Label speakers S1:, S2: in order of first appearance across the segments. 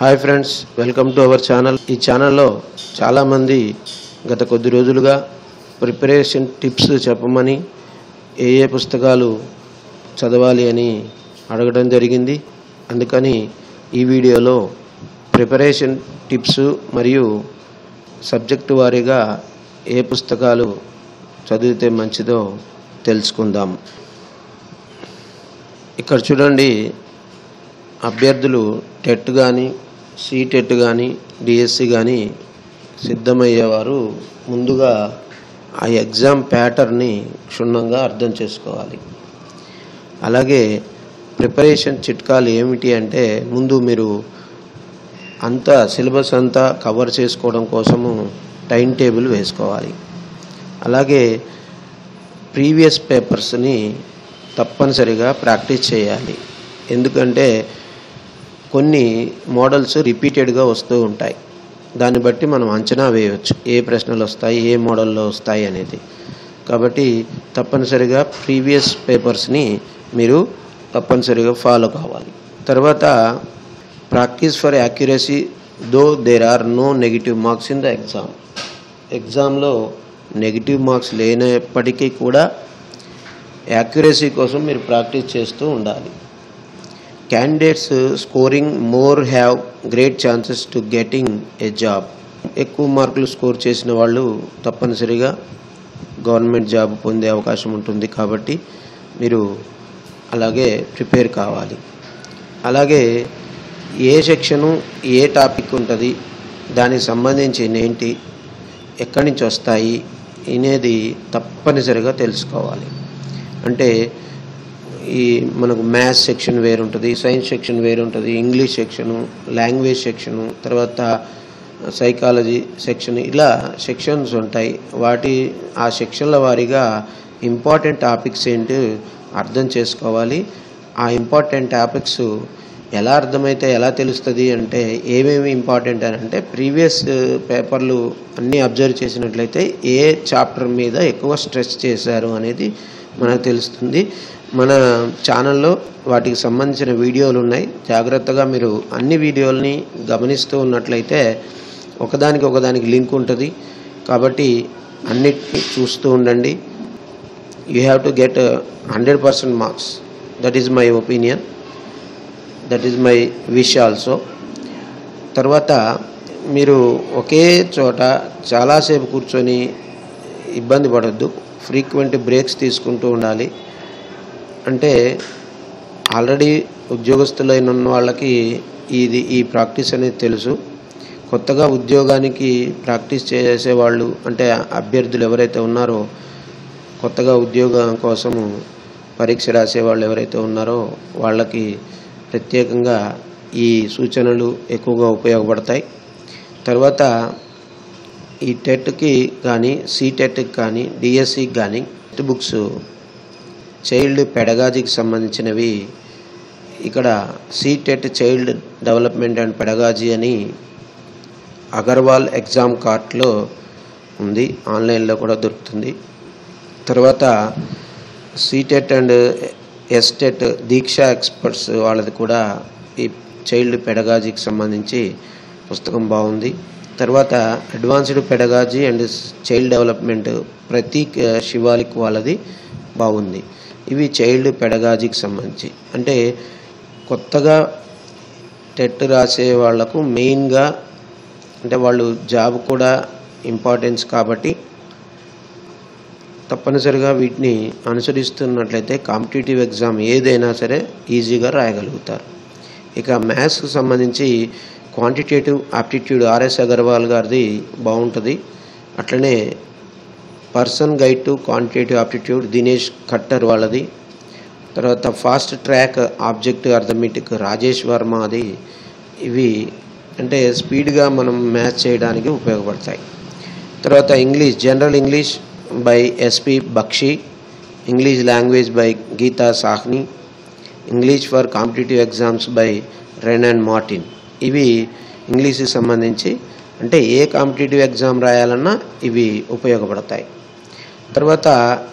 S1: Hi friends, welcome to our channel. ఈ ఛానల్లో చాలామంది గత కొద్ది రోజులుగా ప్రిపరేషన్ టిప్స్ చెప్పమని ఏ పుస్తకాలు చదవాలి అని అడగడం జరిగింది. అందుకని ఈ వీడియోలో ప్రిపరేషన్ టిప్స్ మరియు సబ్జెక్టు వారీగా ఏ పుస్తకాలు చదివితే మంచిదో తెలుసుకుందాం. ఇక్కడ చూడండి, అభ్యర్థులు టెట్ కానీ సీటెట్ కానీ డిఎస్సి కానీ సిద్ధమయ్యేవారు ముందుగా ఆ ఎగ్జామ్ ప్యాటర్న్ని క్షుణ్ణంగా అర్థం చేసుకోవాలి. అలాగే ప్రిపరేషన్ చిట్కాలు ఏమిటి అంటే, ముందు మీరు అంతా సిలబస్ అంతా కవర్ చేసుకోవడం కోసము టైం టేబుల్ వేసుకోవాలి. అలాగే ప్రీవియస్ పేపర్స్ని తప్పనిసరిగా ప్రాక్టీస్ చేయాలి. ఎందుకంటే కొన్ని మోడల్స్ రిపీటెడ్గా వస్తూ ఉంటాయి. దాన్ని బట్టి మనం అంచనా వేయవచ్చు ఏ ప్రశ్నలు వస్తాయి, ఏ మోడల్లో వస్తాయి అనేది. కాబట్టి తప్పనిసరిగా ప్రీవియస్ పేపర్స్ని మీరు తప్పనిసరిగా ఫాలో కావాలి. తర్వాత practice for accuracy though there are no negative marks in the exam. ఎగ్జామ్లో నెగిటివ్ మార్క్స్ లేనప్పటికీ కూడా యాక్యురసీ కోసం మీరు ప్రాక్టీస్ చేస్తూ ఉండాలి. Candidates scoring more have great chances to getting a job. ఎక్కువ మార్కులు స్కోర్ చేసిన వాళ్ళు తప్పనిసరిగా గవర్నమెంట్ జాబ్ పొందే అవకాశం ఉంటుంది. కాబట్టి మీరు అలాగే ప్రిపేర్ కావాలి. అలాగే ఏ సెక్షను ఏ టాపిక్ ఉంటుంది, దానికి సంబంధించి ఏంటి, ఎక్కడి నుంచి వస్తాయి అనేది తప్పనిసరిగా తెలుసుకోవాలి. అంటే ఈ మనకు మ్యాథ్స్ సెక్షన్ వేరు ఉంటుంది, సైన్స్ సెక్షన్ వేరు ఉంటుంది, ఇంగ్లీష్ సెక్షను, లాంగ్వేజ్ సెక్షను, తర్వాత సైకాలజీ సెక్షన్, ఇలా సెక్షన్స్ ఉంటాయి. ఆ సెక్షన్ల వారీగా ఇంపార్టెంట్ టాపిక్స్ ఏంటి అర్థం చేసుకోవాలి. ఆ ఇంపార్టెంట్ టాపిక్స్ ఎలా అర్థమైతే ఎలా తెలుస్తుంది అంటే, ఏమేమి ఇంపార్టెంట్ అని అంటే, ప్రీవియస్ పేపర్లు అన్నీ అబ్జర్వ్ చేసినట్లయితే ఏ చాప్టర్ మీద ఎక్కువ స్ట్రెస్ చేశారు అనేది మనకు తెలుస్తుంది. మన ఛానల్లో వాటికి సంబంధించిన వీడియోలు ఉన్నాయి. జాగ్రత్తగా మీరు అన్ని వీడియోలని గమనిస్తూ ఉన్నట్లయితే ఒకదానికి లింక్ ఉంటుంది. కాబట్టి అన్నిటినీ చూస్తూ ఉండండి. You have to get 100% marks. That is my opinion, that is my wish also. తర్వాత మీరు ఒకే చోట చాలాసేపు కూర్చొని ఇబ్బంది పడొద్దు. ఫ్రీక్వెంట్ బ్రేక్స్ తీసుకుంటూ ఉండాలి. అంటే ఆల్రెడీ ఉద్యోగస్తులైన వాళ్ళకి ఈ ప్రాక్టీస్ అనేది తెలుసు. కొత్తగా ఉద్యోగానికి ప్రాక్టీస్ చేసేవాళ్ళు, అంటే అభ్యర్థులు ఎవరైతే ఉన్నారో, కొత్తగా ఉద్యోగం కోసము పరీక్ష రాసేవాళ్ళు ఎవరైతే ఉన్నారో వాళ్ళకి ప్రత్యేకంగా ఈ సూచనలు ఎక్కువగా ఉపయోగపడతాయి. తర్వాత ఈ టెట్కి కానీ సీటెట్కి కానీ డిఎస్సికి కానీ టెక్స్ట్ బుక్స్ చైల్డ్ పెడగాజీకి సంబంధించినవి. ఇక్కడ CTET child development and pedagogy అని అగర్వాల్ ఎగ్జామ్ కార్ట్లో ఉంది, ఆన్లైన్లో కూడా దొరుకుతుంది. తర్వాత CTET and STET Diksha experts వాళ్ళది కూడా ఈ చైల్డ్ పెడగాజీకి సంబంధించి పుస్తకం బాగుంది. తర్వాత advanced pedagogy and child development Prateek Shivalik వాళ్ళది బాగుంది. ఇవి చైల్డ్ పెడగాజీకి సంబంధించి. అంటే కొత్తగా టెట్ రాసే వాళ్లకు మెయిన్గా, అంటే వాళ్ళు జాబ్ కూడా ఇంపార్టెన్స్ కాబట్టి తప్పనిసరిగా వీటిని అనుసరిస్తున్నట్లయితే కాంపిటేటివ్ ఎగ్జామ్ ఏదైనా సరే ఈజీగా రాయగలుగుతారు. ఇక మ్యాథ్స్కి సంబంధించి క్వాంటిటేటివ్ ఆప్టిట్యూడ్ ఆర్ఎస్ అగర్వాల్ గారిది బాగుంటుంది. అట్లనే Pearson guide to quantitative aptitude Dinesh Khattar వాళ్ళది. తర్వాత fast track objective arithmetic Rajesh Verma అది. ఇవి అంటే స్పీడ్గా మనం మ్యాథ్స్ చేయడానికి ఉపయోగపడతాయి. తర్వాత English, general English by SP Bakshi, English language by Geeta Sahni, English for competitive exams by Wren and Martin. ఇవి ఇంగ్లీష్కి సంబంధించి, అంటే ఏ కాంపిటేటివ్ ఎగ్జామ్ రాయాలన్నా ఇవి ఉపయోగపడతాయి. తర్వాత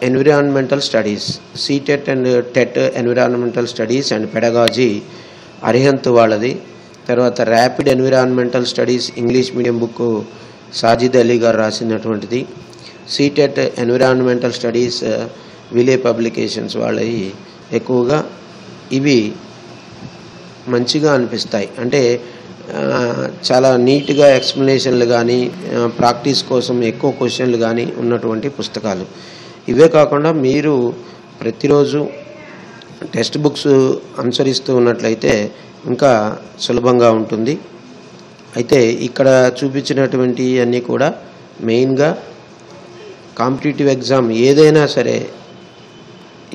S1: environmental studies, CTET and TET environmental studies and pedagogy Arihant వాళ్ళది. తర్వాత rapid environmental studies English medium book Sajid Ali గారు రాసినటువంటిది. CTET environmental studies Wiley publications వాళ్ళవి ఎక్కువగా ఇవి మంచిగా అనిపిస్తాయి. అంటే చాలా నీట్గా ఎక్స్ప్లెనేషన్లు కానీ ప్రాక్టీస్ కోసం ఎక్కువ క్వశ్చన్లు కానీ ఉన్నటువంటి పుస్తకాలు. ఇవే కాకుండా మీరు ప్రతిరోజు టెక్స్ట్ బుక్స్ అనుసరిస్తూ ఉన్నట్లయితే ఇంకా సులభంగా ఉంటుంది. అయితే ఇక్కడ చూపించినటువంటి అన్నీ కూడా మెయిన్గా కాంపిటేటివ్ ఎగ్జామ్ ఏదైనా సరే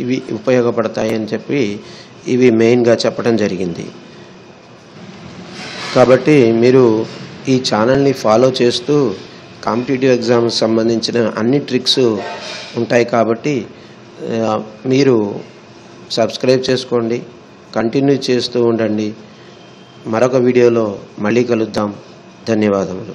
S1: ఇవి ఉపయోగపడతాయి అని చెప్పి ఇవి మెయిన్గా చెప్పడం జరిగింది. కాబట్టి మీరు ఈ ఛానల్ని ఫాలో చేస్తూ కాంపిటేటివ్ ఎగ్జామ్స్ సంబంధించిన అన్ని ట్రిక్స్ ఉంటాయి కాబట్టి మీరు సబ్స్క్రైబ్ చేసుకోండి, కంటిన్యూ చేస్తూ ఉండండి. మరొక వీడియోలో మళ్ళీ కలుద్దాం. ధన్యవాదములు.